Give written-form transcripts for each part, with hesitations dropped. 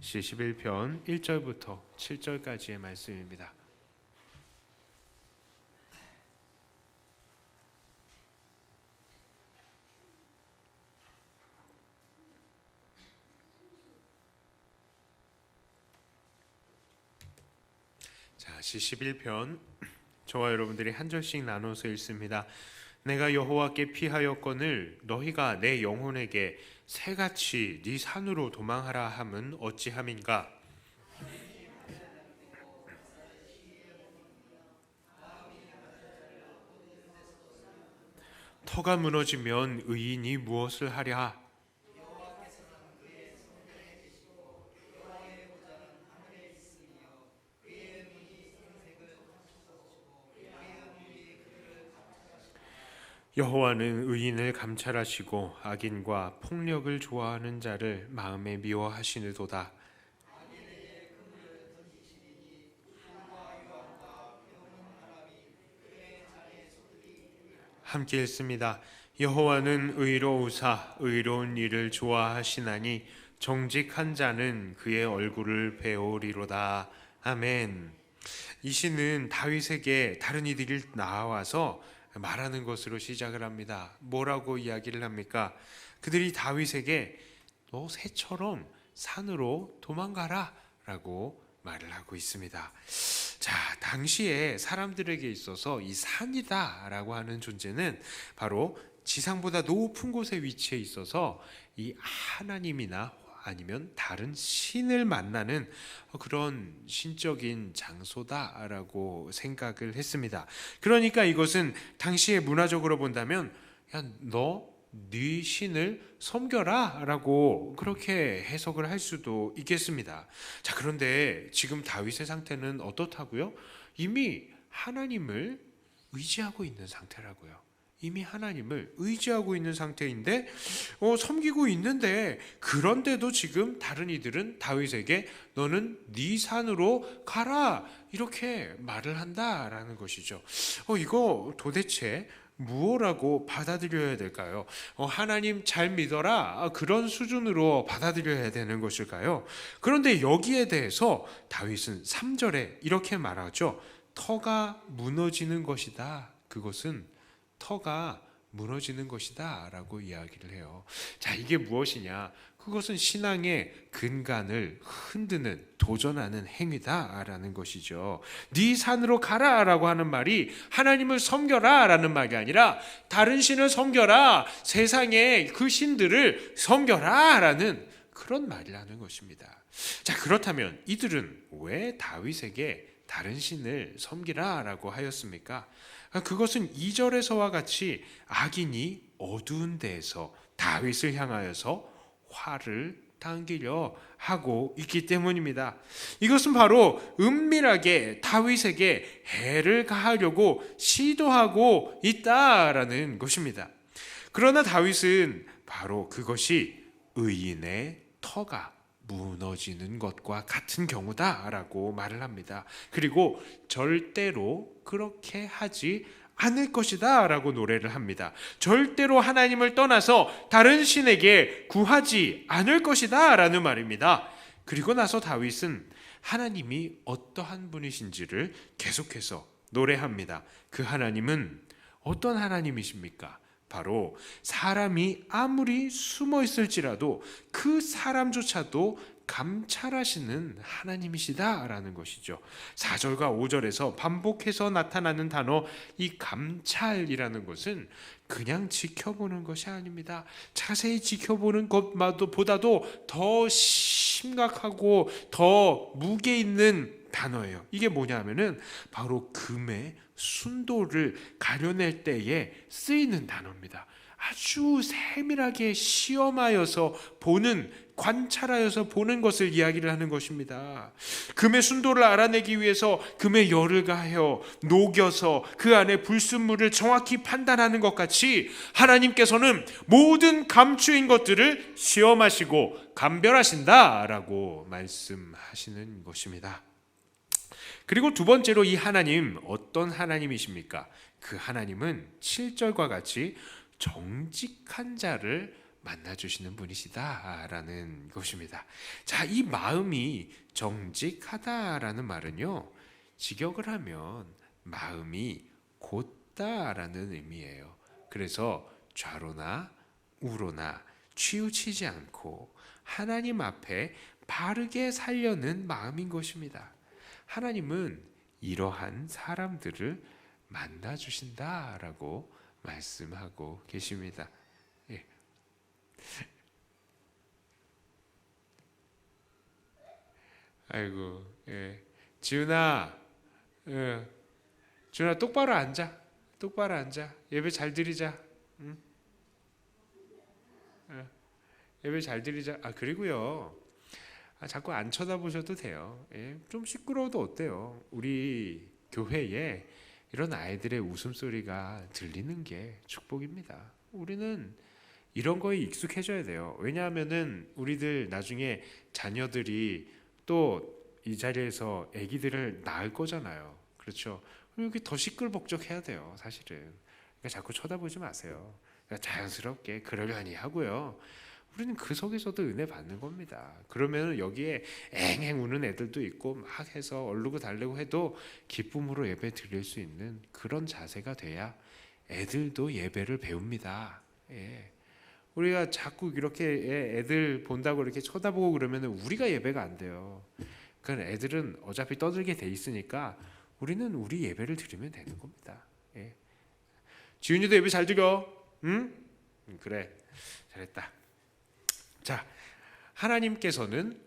시 11편 1절부터 7절까지의 말씀입니다. 시 11편 저와 여러분들이 한 절씩 나눠서 읽습니다. 내가 여호와께 피하였거늘 너희가 내 영혼에게 새같이 네 산으로 도망하라 함은 어찌함인가. 터가 무너지면 의인이 무엇을 하랴. 여호와는 의인을 감찰하시고 악인과 폭력을 좋아하는 자를 마음에 미워하시느도다. 함께 읽습니다. 여호와는 의로우사 의로운 일을 좋아하시나니 정직한 자는 그의 얼굴을 배우리로다. 아멘. 이 시는 다윗에게 다른 이들이 나와서 말하는 것으로 시작을 합니다. 뭐라고 이야기를 합니까? 그들이 다윗에게 너 새처럼 산으로 도망가라 라고 말을 하고 있습니다. 자, 당시에 사람들에게 있어서 이 산이다 라고 하는 존재는 바로 지상보다 높은 곳에 위치해 있어서 이 하나님이나 아니면 다른 신을 만나는 그런 신적인 장소다라고 생각을 했습니다. 그러니까 이것은 당시에 문화적으로 본다면 야, 너 네 신을 섬겨라 라고 그렇게 해석을 할 수도 있겠습니다. 자, 그런데 지금 다윗의 상태는 어떻다고요? 이미 하나님을 의지하고 있는 상태라고요. 이미 하나님을 의지하고 있는 상태인데 섬기고 있는데, 그런데도 지금 다른 이들은 다윗에게 너는 네 산으로 가라 이렇게 말을 한다라는 것이죠. 이거 도대체 무엇라고 받아들여야 될까요? 하나님 잘 믿어라 그런 수준으로 받아들여야 되는 것일까요? 그런데 여기에 대해서 다윗은 3절에 이렇게 말하죠. 터가 무너지는 것이다. 그것은 터가 무너지는 것이다 라고 이야기를 해요. 자, 이게 무엇이냐? 그것은 신앙의 근간을 흔드는, 도전하는 행위다 라는 것이죠. 네 산으로 가라 라고 하는 말이 하나님을 섬겨라 라는 말이 아니라 다른 신을 섬겨라, 세상의 그 신들을 섬겨라 라는 그런 말이라는 것입니다. 자, 그렇다면 이들은 왜 다윗에게 다른 신을 섬기라 라고 하였습니까? 그것은 2절에서와 같이 악인이 어두운 데에서 다윗을 향하여서 화를 당기려 하고 있기 때문입니다. 이것은 바로 은밀하게 다윗에게 해를 가하려고 시도하고 있다라는 것입니다. 그러나 다윗은 바로 그것이 의인의 터가 무너지는 것과 같은 경우다라고 말을 합니다. 그리고 절대로 그렇게 하지 않을 것이다 라고 노래를 합니다. 절대로 하나님을 떠나서 다른 신에게 구하지 않을 것이다 라는 말입니다. 그리고 나서 다윗은 하나님이 어떠한 분이신지를 계속해서 노래합니다. 그 하나님은 어떤 하나님이십니까? 바로 사람이 아무리 숨어 있을지라도 그 사람조차도 감찰하시는 하나님이시다라는 것이죠. 4절과 5절에서 반복해서 나타나는 단어, 이 감찰이라는 것은 그냥 지켜보는 것이 아닙니다. 자세히 지켜보는 것보다도 더 심각하고 더 무게 있는 단어예요. 이게 뭐냐면은 바로 금의 순도를 가려낼 때에 쓰이는 단어입니다. 아주 세밀하게 시험하여서 보는, 관찰하여서 보는 것을 이야기를 하는 것입니다. 금의 순도를 알아내기 위해서 금의 열을 가하여 녹여서 그 안에 불순물을 정확히 판단하는 것 같이 하나님께서는 모든 감추인 것들을 시험하시고 감별하신다라고 말씀하시는 것입니다. 그리고 두 번째로 이 하나님 어떤 하나님이십니까? 그 하나님은 7절과 같이 정직한 자를 만나주시는 분이시다라는 것입니다. 자, 이 마음이 정직하다라는 말은요, 직역을 하면 마음이 곧다라는 의미예요. 그래서 좌로나 우로나 치우치지 않고 하나님 앞에 바르게 살려는 마음인 것입니다. 하나님은 이러한 사람들을 만나주신다라고 말씀하고 계십니다. 예. 아이고, 예. 지훈아, 지훈아 똑바로 앉아. 똑바로 앉아. 예배 잘 드리자. 응? 예배 잘 드리자. 그리고요. 자꾸 안 쳐다보셔도 돼요. 예, 좀 시끄러워도 어때요? 우리 교회에 이런 아이들의 웃음소리가 들리는 게 축복입니다. 우리는 이런 거에 익숙해져야 돼요. 왜냐하면은 우리들 나중에 자녀들이 또 이 자리에서 아기들을 낳을 거잖아요. 그렇죠? 여기 더 시끌벅적해야 돼요. 사실은. 그러니까 자꾸 쳐다보지 마세요. 그러니까 자연스럽게 그러려니 하고요. 우리는 그 속에서도 은혜 받는 겁니다. 그러면 여기에 앵앵 우는 애들도 있고 막 해서 얼르고 달래고 해도 기쁨으로 예배 드릴 수 있는 그런 자세가 돼야 애들도 예배를 배웁니다. 예. 우리가 자꾸 이렇게 애들 본다고 이렇게 쳐다보고 그러면 우리가 예배가 안 돼요. 그러니까 애들은 어차피 떠들게 돼 있으니까 우리는 우리 예배를 드리면 되는 겁니다. 예. 지훈이도 예배 잘 드려. 응? 그래. 잘했다. 자, 하나님께서는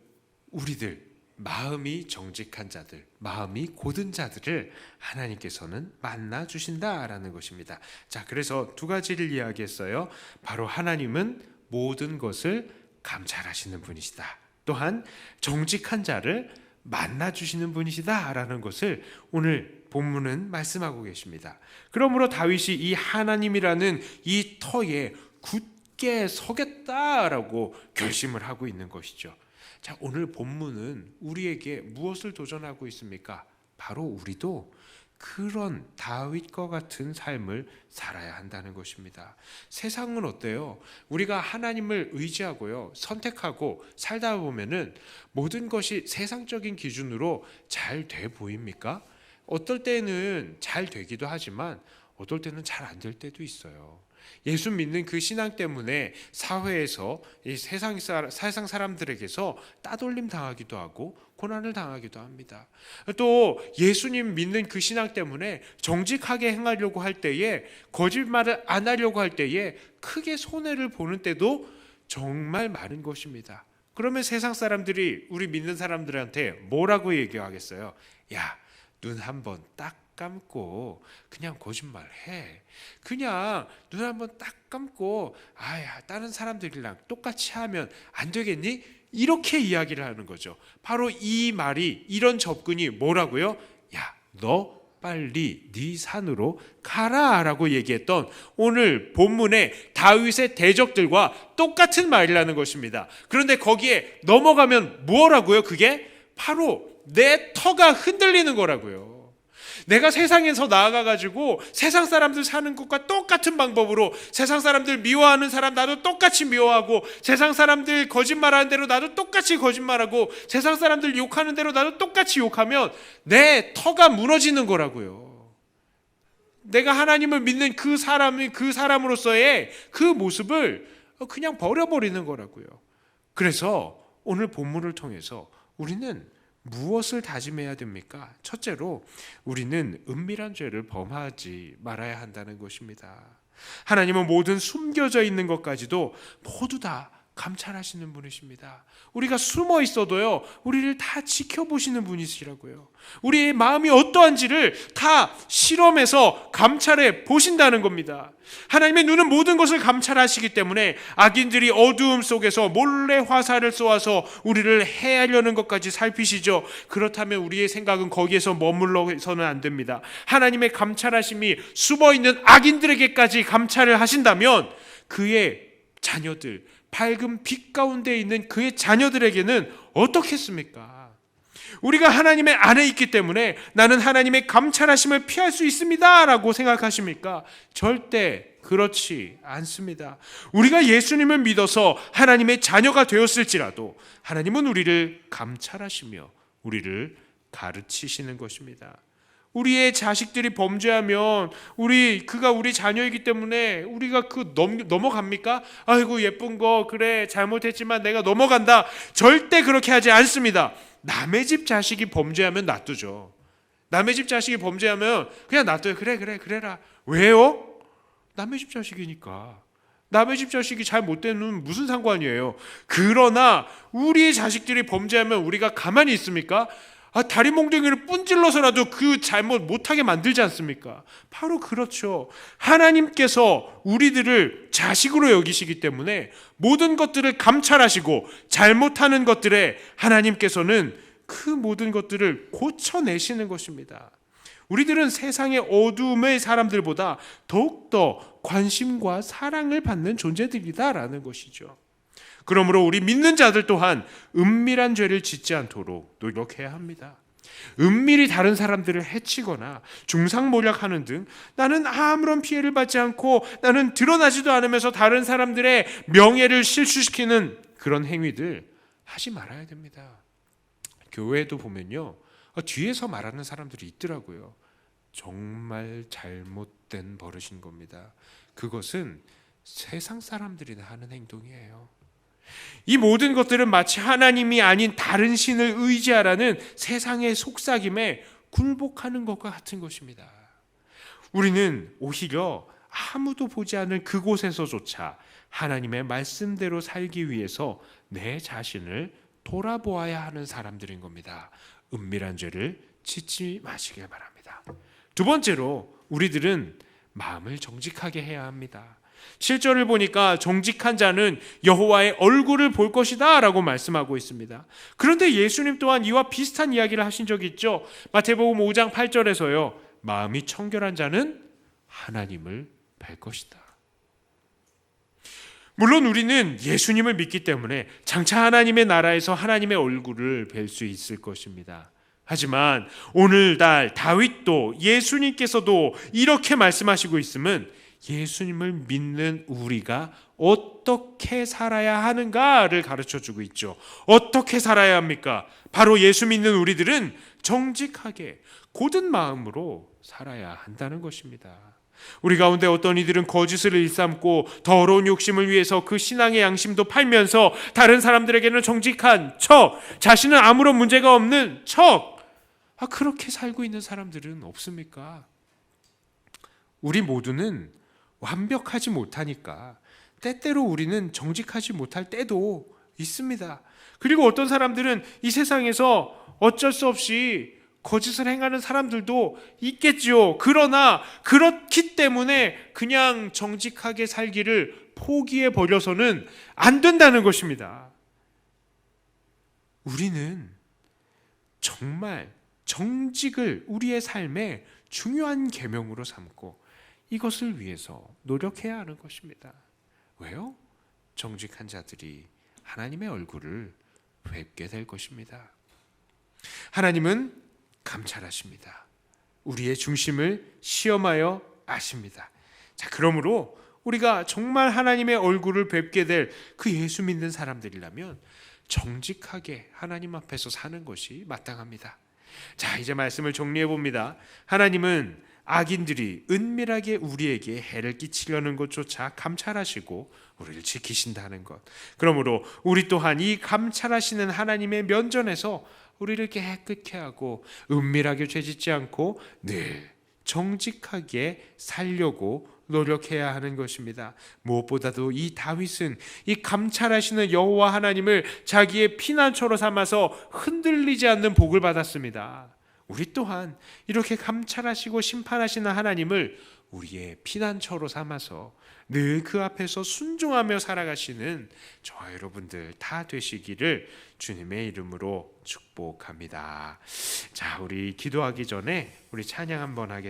우리들 마음이 정직한 자들, 마음이 곧은 자들을 하나님께서는 만나 주신다라는 것입니다. 자, 그래서 두 가지를 이야기했어요. 바로 하나님은 모든 것을 감찰하시는 분이시다. 또한 정직한 자를 만나 주시는 분이시다라는 것을 오늘 본문은 말씀하고 계십니다. 그러므로 다윗이 이 하나님이라는 이 터에 굳게 서겠다라고 결심을 하고 있는 것이죠. 자, 오늘 본문은 우리에게 무엇을 도전하고 있습니까? 바로 우리도 그런 다윗과 같은 삶을 살아야 한다는 것입니다. 세상은 어때요? 우리가 하나님을 의지하고요, 선택하고 살다 보면은 모든 것이 세상적인 기준으로 잘 돼 보입니까? 어떨 때는 잘 되기도 하지만 어떨 때는 잘 안 될 때도 있어요. 예수 믿는 그 신앙 때문에 사회에서 이 세상 사람들에게서 따돌림 당하기도 하고 고난을 당하기도 합니다. 또 예수님 믿는 그 신앙 때문에 정직하게 행하려고 할 때에, 거짓말을 안 하려고 할 때에 크게 손해를 보는 때도 정말 많은 것입니다. 그러면 세상 사람들이 우리 믿는 사람들한테 뭐라고 얘기하겠어요? 야, 눈 한번 딱 감고 그냥 거짓말해. 그냥 눈 한번 딱 감고 다른 사람들이랑 똑같이 하면 안 되겠니? 이렇게 이야기를 하는 거죠. 바로 이 말이, 이런 접근이 뭐라고요? 야, 너 빨리 네 산으로 가라라고 얘기했던 오늘 본문의 다윗의 대적들과 똑같은 말이라는 것입니다. 그런데 거기에 넘어가면 뭐라고요? 그게 바로 내 터가 흔들리는 거라고요. 내가 세상에서 나아가가지고 세상 사람들 사는 것과 똑같은 방법으로 세상 사람들 미워하는 사람 나도 똑같이 미워하고, 세상 사람들 거짓말하는 대로 나도 똑같이 거짓말하고, 세상 사람들 욕하는 대로 나도 똑같이 욕하면 내 터가 무너지는 거라고요. 내가 하나님을 믿는 그 사람으로서의 그 모습을 그냥 버려버리는 거라고요. 그래서 오늘 본문을 통해서 우리는 무엇을 다짐해야 됩니까? 첫째로 우리는 은밀한 죄를 범하지 말아야 한다는 것입니다. 하나님은 모든 숨겨져 있는 것까지도 모두 다 감찰하시는 분이십니다. 우리가 숨어 있어도요, 우리를 다 지켜보시는 분이시라고요. 우리의 마음이 어떠한지를 다 실험해서 감찰해 보신다는 겁니다. 하나님의 눈은 모든 것을 감찰하시기 때문에 악인들이 어두움 속에서 몰래 화살을 쏘아서 우리를 해하려는 것까지 살피시죠. 그렇다면 우리의 생각은 거기에서 머물러서는 안 됩니다. 하나님의 감찰하심이 숨어있는 악인들에게까지 감찰을 하신다면 그의 자녀들, 밝은 빛 가운데 있는 그의 자녀들에게는 어떻겠습니까? 우리가 하나님의 안에 있기 때문에 나는 하나님의 감찰하심을 피할 수 있습니다 라고 생각하십니까? 절대 그렇지 않습니다. 우리가 예수님을 믿어서 하나님의 자녀가 되었을지라도 하나님은 우리를 감찰하시며 우리를 가르치시는 것입니다. 우리의 자식들이 범죄하면 그가 우리 자녀이기 때문에 우리가 넘어갑니까? 아이고 예쁜 거 그래 잘못했지만 내가 넘어간다. 절대 그렇게 하지 않습니다. 남의 집 자식이 범죄하면 놔두죠. 남의 집 자식이 범죄하면 그냥 놔둬요. 그래라. 왜요? 남의 집 자식이니까. 남의 집 자식이 잘못되면 무슨 상관이에요? 그러나 우리의 자식들이 범죄하면 우리가 가만히 있습니까? 다리 몽둥이를 뿜질러서라도 그 잘못 못하게 만들지 않습니까? 바로 그렇죠. 하나님께서 우리들을 자식으로 여기시기 때문에 모든 것들을 감찰하시고 잘못하는 것들에 하나님께서는 그 모든 것들을 고쳐내시는 것입니다. 우리들은 세상의 어둠의 사람들보다 더욱더 관심과 사랑을 받는 존재들이다라는 것이죠. 그러므로 우리 믿는 자들 또한 은밀한 죄를 짓지 않도록 노력해야 합니다. 은밀히 다른 사람들을 해치거나 중상모략하는 등 나는 아무런 피해를 받지 않고 나는 드러나지도 않으면서 다른 사람들의 명예를 실추시키는 그런 행위들 하지 말아야 됩니다. 교회에도 보면요, 뒤에서 말하는 사람들이 있더라고요. 정말 잘못된 버릇인 겁니다. 그것은 세상 사람들이 하는 행동이에요. 이 모든 것들은 마치 하나님이 아닌 다른 신을 의지하라는 세상의 속삭임에 굴복하는 것과 같은 것입니다. 우리는 오히려 아무도 보지 않을 그곳에서조차 하나님의 말씀대로 살기 위해서 내 자신을 돌아보아야 하는 사람들인 겁니다. 은밀한 죄를 짓지 마시길 바랍니다. 두 번째로 우리들은 마음을 정직하게 해야 합니다. 7절을 보니까 정직한 자는 여호와의 얼굴을 볼 것이다 라고 말씀하고 있습니다. 그런데 예수님 또한 이와 비슷한 이야기를 하신 적이 있죠. 마태복음 5장 8절에서요. 마음이 청결한 자는 하나님을 뵐 것이다. 물론 우리는 예수님을 믿기 때문에 장차 하나님의 나라에서 하나님의 얼굴을 뵐 수 있을 것입니다. 하지만 오늘날 다윗도 예수님께서도 이렇게 말씀하시고 있음은 예수님을 믿는 우리가 어떻게 살아야 하는가를 가르쳐주고 있죠. 어떻게 살아야 합니까? 바로 예수 믿는 우리들은 정직하게 곧은 마음으로 살아야 한다는 것입니다. 우리 가운데 어떤 이들은 거짓을 일삼고 더러운 욕심을 위해서 그 신앙의 양심도 팔면서 다른 사람들에게는 정직한 척, 자신은 아무런 문제가 없는 척, 그렇게 살고 있는 사람들은 없습니까? 우리 모두는 완벽하지 못하니까 때때로 우리는 정직하지 못할 때도 있습니다. 그리고 어떤 사람들은 이 세상에서 어쩔 수 없이 거짓을 행하는 사람들도 있겠지요. 그러나 그렇기 때문에 그냥 정직하게 살기를 포기해 버려서는 안 된다는 것입니다. 우리는 정말 정직을 우리의 삶의 중요한 계명으로 삼고 이것을 위해서 노력해야 하는 것입니다. 왜요? 정직한 자들이 하나님의 얼굴을 뵙게 될 것입니다. 하나님은 감찰하십니다. 우리의 중심을 시험하여 아십니다. 자, 그러므로 우리가 정말 하나님의 얼굴을 뵙게 될 그 예수 믿는 사람들이라면 정직하게 하나님 앞에서 사는 것이 마땅합니다. 자, 이제 말씀을 정리해 봅니다. 하나님은 악인들이 은밀하게 우리에게 해를 끼치려는 것조차 감찰하시고 우리를 지키신다는 것. 그러므로 우리 또한 이 감찰하시는 하나님의 면전에서 우리를 깨끗게 하고 은밀하게 죄짓지 않고 늘 정직하게 살려고 노력해야 하는 것입니다. 무엇보다도 이 다윗은 이 감찰하시는 여호와 하나님을 자기의 피난처로 삼아서 흔들리지 않는 복을 받았습니다. 우리 또한 이렇게 감찰하시고 심판하시는 하나님을 우리의 피난처로 삼아서 늘 그 앞에서 순종하며 살아가시는 저와 여러분들 다 되시기를 주님의 이름으로 축복합니다. 자, 우리 기도하기 전에 우리 찬양 한번 하겠습니다.